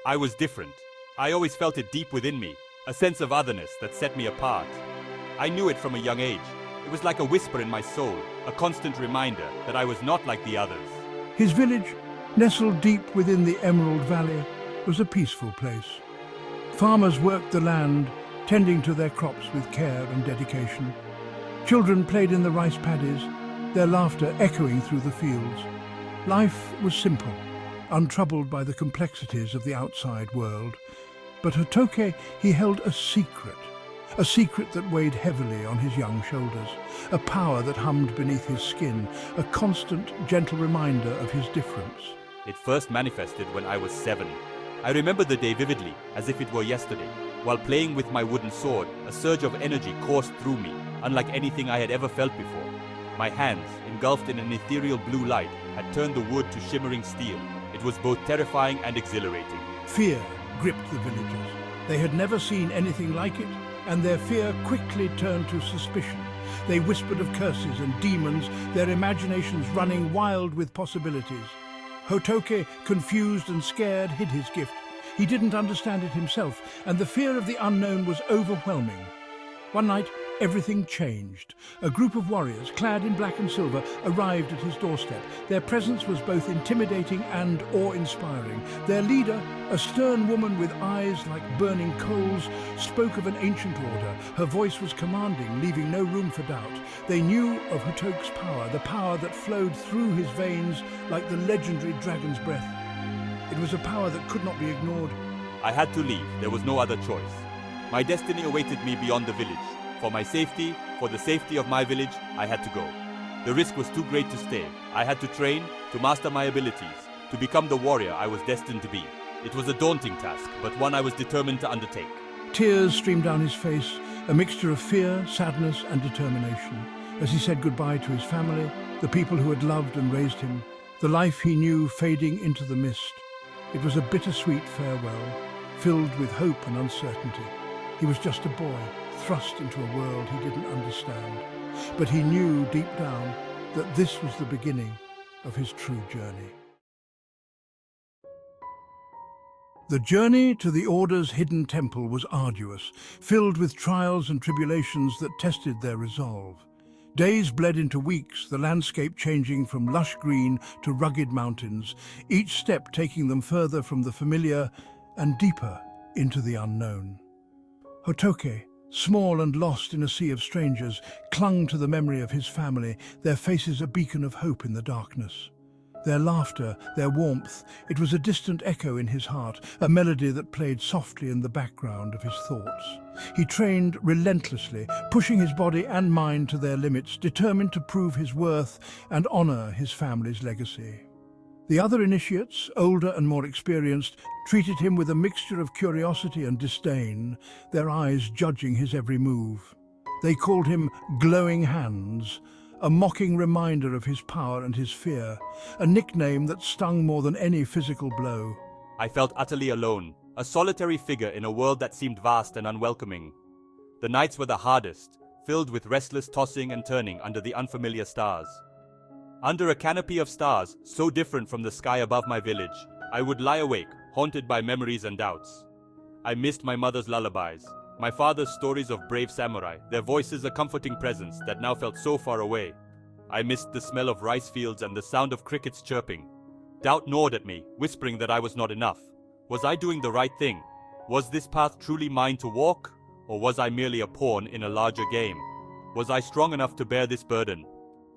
I was different. I always felt it deep within me, a sense of otherness that set me apart. I knew it from a young age. It was like a whisper in my soul, a constant reminder that I was not like the others. His village, nestled deep within the Emerald Valley, was a peaceful place. Farmers worked the land, tending to their crops with care and dedication. Children played in the rice paddies, their laughter echoing through the fields. Life was simple, untroubled by the complexities of the outside world. But Hotoke, he held a secret that weighed heavily on his young shoulders, a power that hummed beneath his skin, a constant, gentle reminder of his difference. It first manifested when I was 7. I remember the day vividly, as if it were yesterday. While playing with my wooden sword, a surge of energy coursed through me, unlike anything I had ever felt before. My hands, engulfed in an ethereal blue light, had turned the wood to shimmering steel. It was both terrifying and exhilarating. Fear gripped the villagers. They had never seen anything like it, and their fear quickly turned to suspicion. They whispered of curses and demons, their imaginations running wild with possibilities. Hotoke, confused and scared, hid his gift. He didn't understand it himself, and the fear of the unknown was overwhelming. One night, everything changed. A group of warriors, clad in black and silver, arrived at his doorstep. Their presence was both intimidating and awe-inspiring. Their leader, a stern woman with eyes like burning coals, spoke of an ancient order. Her voice was commanding, leaving no room for doubt. They knew of Hotoke's power, the power that flowed through his veins like the legendary dragon's breath. It was a power that could not be ignored. I had to leave. There was no other choice. My destiny awaited me beyond the village. For my safety, for the safety of my village, I had to go. The risk was too great to stay. I had to train, to master my abilities, to become the warrior I was destined to be. It was a daunting task, but one I was determined to undertake. Tears streamed down his face, a mixture of fear, sadness, and determination, as he said goodbye to his family, the people who had loved and raised him, the life he knew fading into the mist. It was a bittersweet farewell, filled with hope and uncertainty. He was just a boy, thrust into a world he didn't understand. But he knew deep down that this was the beginning of his true journey. The journey to the Order's hidden temple was arduous, filled with trials and tribulations that tested their resolve. Days bled into weeks, the landscape changing from lush green to rugged mountains, each step taking them further from the familiar and deeper into the unknown. Hotoke, small and lost in a sea of strangers, clung to the memory of his family, their faces a beacon of hope in the darkness. Their laughter, their warmth, it was a distant echo in his heart, a melody that played softly in the background of his thoughts. He trained relentlessly, pushing his body and mind to their limits, determined to prove his worth and honor his family's legacy. The other initiates, older and more experienced, treated him with a mixture of curiosity and disdain, their eyes judging his every move. They called him Glowing Hands, a mocking reminder of his power and his fear, a nickname that stung more than any physical blow. I felt utterly alone, a solitary figure in a world that seemed vast and unwelcoming. The nights were the hardest, filled with restless tossing and turning under the unfamiliar stars. Under a canopy of stars, so different from the sky above my village, I would lie awake, haunted by memories and doubts. I missed my mother's lullabies, my father's stories of brave samurai, their voices a comforting presence that now felt so far away. I missed the smell of rice fields and the sound of crickets chirping. Doubt gnawed at me, whispering that I was not enough. Was I doing the right thing? Was this path truly mine to walk? Or was I merely a pawn in a larger game? Was I strong enough to bear this burden?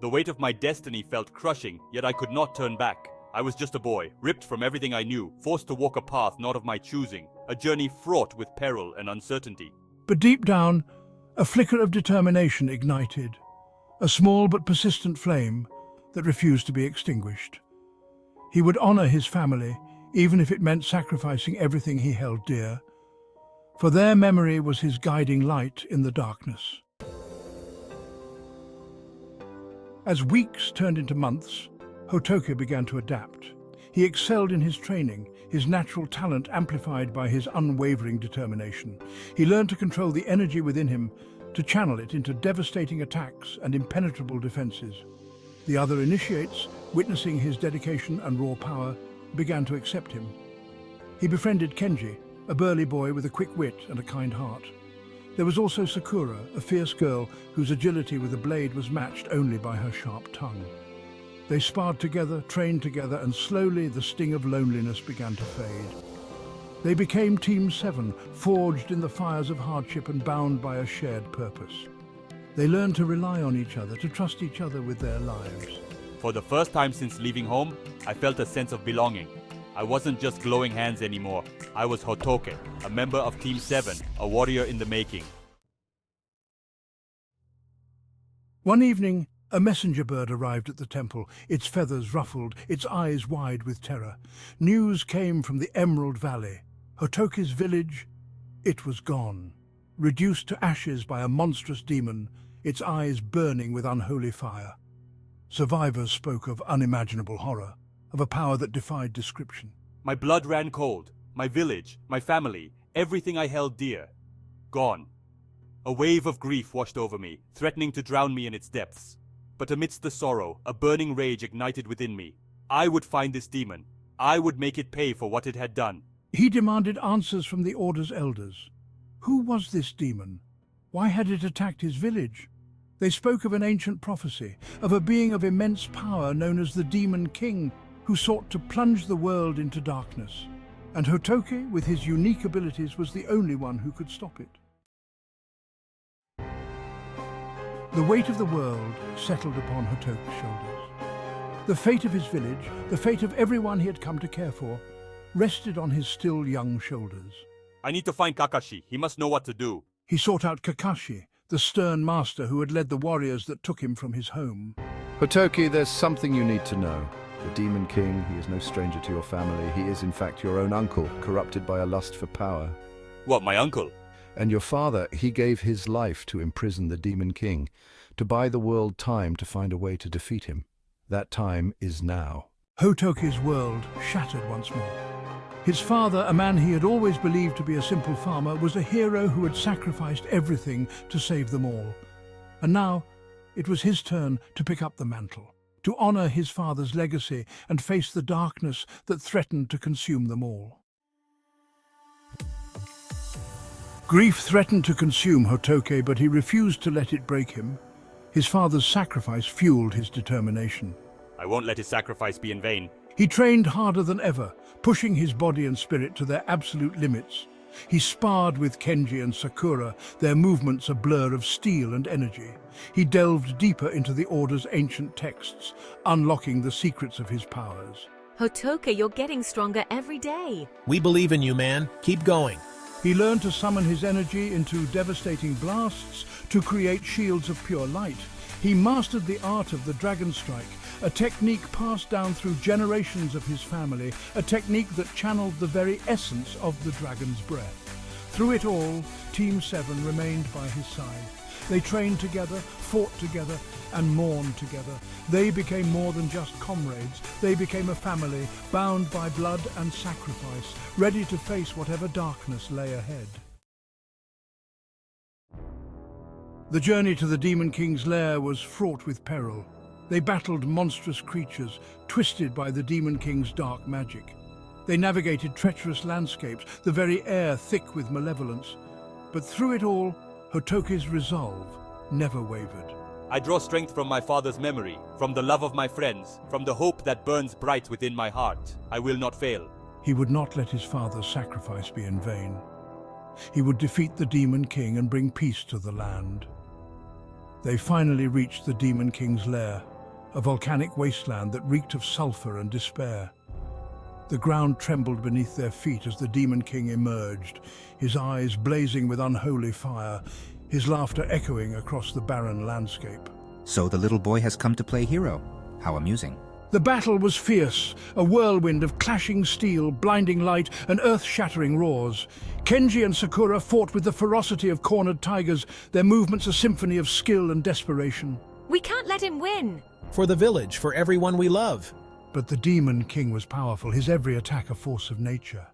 The weight of my destiny felt crushing, yet I could not turn back. I was just a boy, ripped from everything I knew, forced to walk a path not of my choosing, a journey fraught with peril and uncertainty. But deep down, a flicker of determination ignited, a small but persistent flame that refused to be extinguished. He would honor his family, even if it meant sacrificing everything he held dear, for their memory was his guiding light in the darkness. As weeks turned into months, Hotoke began to adapt. He excelled in his training, his natural talent amplified by his unwavering determination. He learned to control the energy within him, to channel it into devastating attacks and impenetrable defenses. The other initiates, witnessing his dedication and raw power, began to accept him. He befriended Kenji, a burly boy with a quick wit and a kind heart. There was also Sakura, a fierce girl whose agility with a blade was matched only by her sharp tongue. They sparred together, trained together, and slowly the sting of loneliness began to fade. They became Team 7, forged in the fires of hardship and bound by a shared purpose. They learned to rely on each other, to trust each other with their lives. For the first time since leaving home, I felt a sense of belonging. I wasn't just glowing hands anymore. I was Hotoke, a member of Team 7, a warrior in the making. One evening, a messenger bird arrived at the temple, its feathers ruffled, its eyes wide with terror. News came from the Emerald Valley. Hotoke's village, it was gone, reduced to ashes by a monstrous demon, its eyes burning with unholy fire. Survivors spoke of unimaginable horror, of a power that defied description. My blood ran cold. My village, my family, everything I held dear. Gone. A wave of grief washed over me, threatening to drown me in its depths. But amidst the sorrow, a burning rage ignited within me. I would find this demon. I would make it pay for what it had done. He demanded answers from the Order's elders. Who was this demon? Why had it attacked his village? They spoke of an ancient prophecy, of a being of immense power known as the Demon King, who sought to plunge the world into darkness. And Hotoke, with his unique abilities, was the only one who could stop it. The weight of the world settled upon Hotoke's shoulders. The fate of his village, the fate of everyone he had come to care for, rested on his still young shoulders. I need to find Kakashi. He must know what to do. He sought out Kakashi, the stern master who had led the warriors that took him from his home. Hotoke, there's something you need to know. The Demon King, he is no stranger to your family. He is in fact your own uncle, corrupted by a lust for power. What, my uncle? And your father, he gave his life to imprison the Demon King, to buy the world time to find a way to defeat him. That time is now. Hotoke's world shattered once more. His father, a man he had always believed to be a simple farmer, was a hero who had sacrificed everything to save them all. And now, it was his turn to pick up the mantle, to honor his father's legacy and face the darkness that threatened to consume them all. Grief threatened to consume Hotoke, but he refused to let it break him. His father's sacrifice fueled his determination. I won't let his sacrifice be in vain. He trained harder than ever, pushing his body and spirit to their absolute limits. He sparred with Kenji and Sakura, their movements a blur of steel and energy. He delved deeper into the Order's ancient texts, unlocking the secrets of his powers. Hotoke, you're getting stronger every day. We believe in you, man. Keep going. He learned to summon his energy into devastating blasts to create shields of pure light. He mastered the art of the dragon strike, a technique passed down through generations of his family, a technique that channeled the very essence of the dragon's breath. Through it all, Team 7 remained by his side. They trained together, fought together, and mourned together. They became more than just comrades. They became a family, bound by blood and sacrifice, ready to face whatever darkness lay ahead. The journey to the Demon King's lair was fraught with peril. They battled monstrous creatures, twisted by the Demon King's dark magic. They navigated treacherous landscapes, the very air thick with malevolence. But through it all, Hotoke's resolve never wavered. I draw strength from my father's memory, from the love of my friends, from the hope that burns bright within my heart. I will not fail. He would not let his father's sacrifice be in vain. He would defeat the Demon King and bring peace to the land. They finally reached the Demon King's lair, a volcanic wasteland that reeked of sulfur and despair. The ground trembled beneath their feet as the Demon King emerged, his eyes blazing with unholy fire, his laughter echoing across the barren landscape. So the little boy has come to play hero. How amusing. The battle was fierce, a whirlwind of clashing steel, blinding light, and earth-shattering roars. Kenji and Sakura fought with the ferocity of cornered tigers, their movements a symphony of skill and desperation. We can't let him win. For the village, for everyone we love. But the Demon King was powerful, his every attack a force of nature.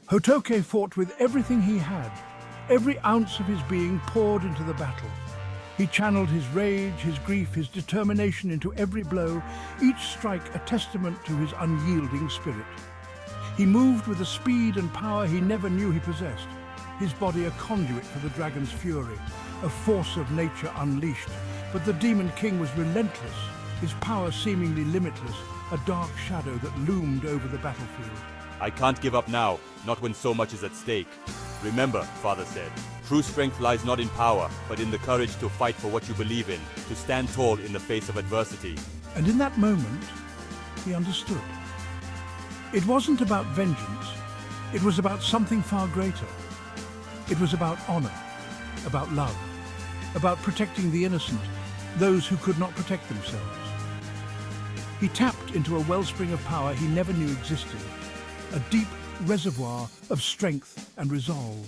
Hotoke fought with everything he had. Every ounce of his being poured into the battle. He channeled his rage, his grief, his determination into every blow, each strike a testament to his unyielding spirit. He moved with a speed and power he never knew he possessed, his body a conduit for the dragon's fury, a force of nature unleashed. But the Demon King was relentless, his power seemingly limitless, a dark shadow that loomed over the battlefield. I can't give up now, not when so much is at stake. Remember, Father said, true strength lies not in power, but in the courage to fight for what you believe in, to stand tall in the face of adversity. And in that moment, he understood. It wasn't about vengeance. It was about something far greater. It was about honor, about love, about protecting the innocent, those who could not protect themselves. He tapped into a wellspring of power he never knew existed, a deep reservoir of strength and resolve.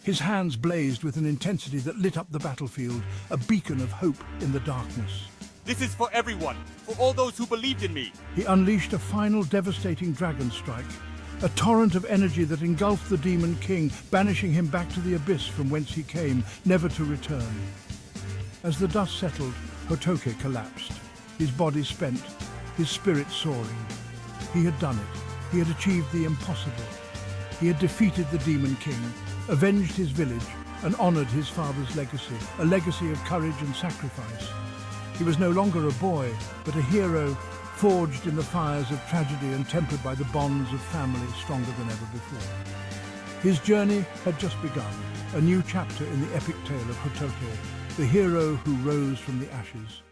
His hands blazed with an intensity that lit up the battlefield, a beacon of hope in the darkness. This is for everyone, for all those who believed in me. He unleashed a final devastating dragon strike, a torrent of energy that engulfed the Demon King, banishing him back to the abyss from whence he came, never to return. As the dust settled, Hotoke collapsed, his body spent, his spirit soaring. He had done it. He had achieved the impossible. He had defeated the Demon King, avenged his village, and honored his father's legacy, a legacy of courage and sacrifice. He was no longer a boy, but a hero forged in the fires of tragedy and tempered by the bonds of family stronger than ever before. His journey had just begun, a new chapter in the epic tale of Hotoke, the hero who rose from the ashes.